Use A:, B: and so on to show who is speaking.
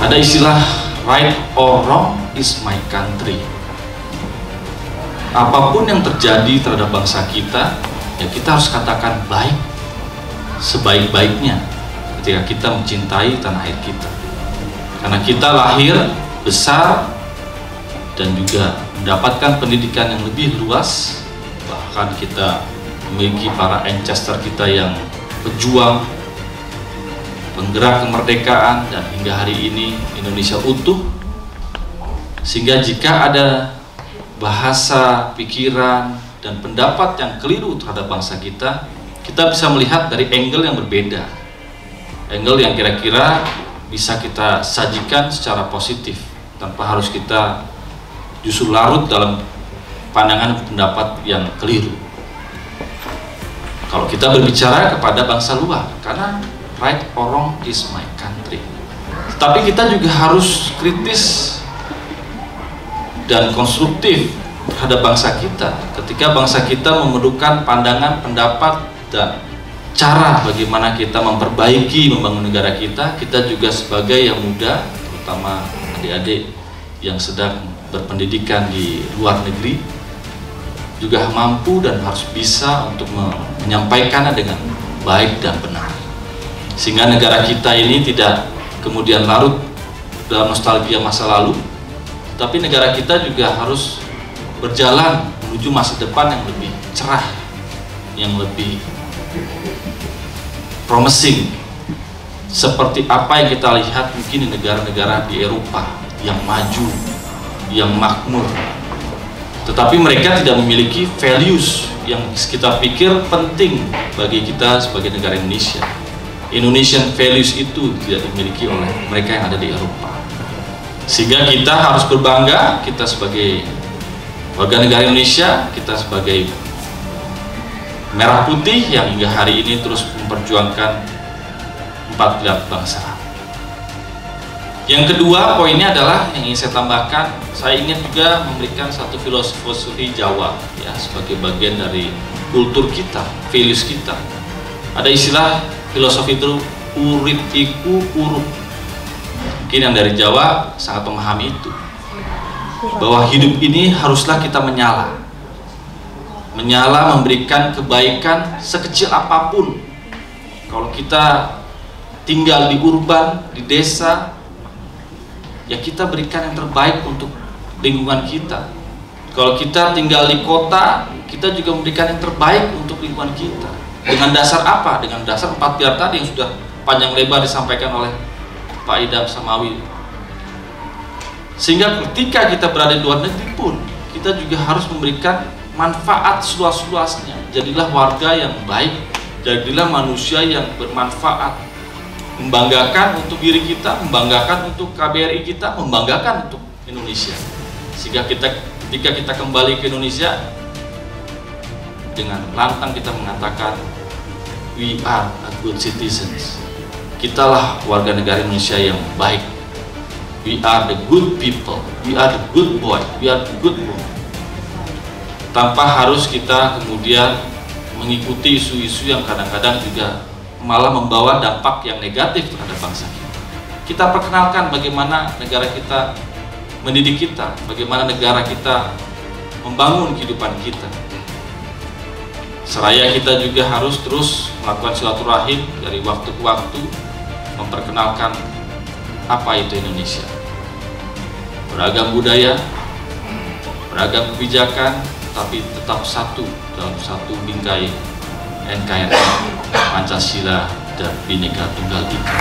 A: Ada istilah right or wrong is my country. Apapun yang terjadi terhadap bangsa kita, ya kita harus katakan baik sebaik-baiknya ketika kita mencintai tanah air kita. Karena kita lahir, besar, dan juga mendapatkan pendidikan yang lebih luas. Bahkan kita memiliki para ancestor kita yang pejuang, penggerak kemerdekaan, dan hingga hari ini Indonesia utuh. Sehingga jika ada bahasa, pikiran, dan pendapat yang keliru terhadap bangsa kita, kita bisa melihat dari angle yang berbeda, angle yang kira-kira bisa kita sajikan secara positif tanpa harus kita justru larut dalam pandangan pendapat yang keliru. Kalau kita berbicara kepada bangsa luar, karena right or wrong is my country, tapi kita juga harus kritis dan konstruktif terhadap bangsa kita ketika bangsa kita memerlukan pandangan, pendapat, dan cara bagaimana kita memperbaiki, membangun negara kita. Kita juga sebagai yang muda, terutama adik-adik yang sedang berpendidikan di luar negeri, juga mampu dan harus bisa untuk menyampaikannya dengan baik dan benar, sehingga negara kita ini tidak kemudian larut dalam nostalgia masa lalu, tapi negara kita juga harus berjalan menuju masa depan yang lebih cerah, yang lebih promising, seperti apa yang kita lihat mungkin di negara-negara di Eropa yang maju, yang makmur, tetapi mereka tidak memiliki values yang kita pikir penting bagi kita sebagai negara Indonesia. Indonesian values itu tidak dimiliki oleh mereka yang ada di Eropa. Sehingga kita harus berbangga, kita sebagai warga negara Indonesia, kita sebagai merah putih yang hingga hari ini terus memperjuangkan empat pilar bangsa. Yang kedua poinnya adalah yang ingin saya tambahkan, saya ingin juga memberikan satu filosofi Jawa ya, sebagai bagian dari kultur kita, values kita. Ada istilah filosofi itu urip iku urup. Mungkin yang dari Jawa sangat memahami itu, bahwa hidup ini haruslah kita menyala memberikan kebaikan sekecil apapun. Kalau kita tinggal di urban, di desa, ya kita berikan yang terbaik untuk lingkungan kita. Kalau kita tinggal di kota, kita juga memberikan yang terbaik untuk lingkungan kita. Dengan dasar apa? Dengan dasar empat pilar tadi yang sudah panjang lebar disampaikan oleh Pak Idam Samawi. Sehingga ketika kita berada di luar negeri pun, kita juga harus memberikan manfaat seluas-luasnya. Jadilah warga yang baik, jadilah manusia yang bermanfaat, membanggakan untuk diri kita, membanggakan untuk KBRI kita, membanggakan untuk Indonesia. Sehingga ketika kita kembali ke Indonesia, dengan lantang kita mengatakan we are a good citizens. Kitalah warga negara Indonesia yang baik. We are the good people, we are the good boy, we are the good woman. Tanpa harus kita kemudian mengikuti isu-isu yang kadang-kadang juga malah membawa dampak yang negatif terhadap bangsa kita. Kita perkenalkan bagaimana negara kita mendidik kita, bagaimana negara kita membangun kehidupan kita. Seraya kita juga harus terus melakukan silaturahim dari waktu ke waktu, memperkenalkan apa itu Indonesia. Beragam budaya, beragam kebijakan, tapi tetap satu dalam satu bingkai NKRI, Pancasila dan Bhinneka Tunggal Ika.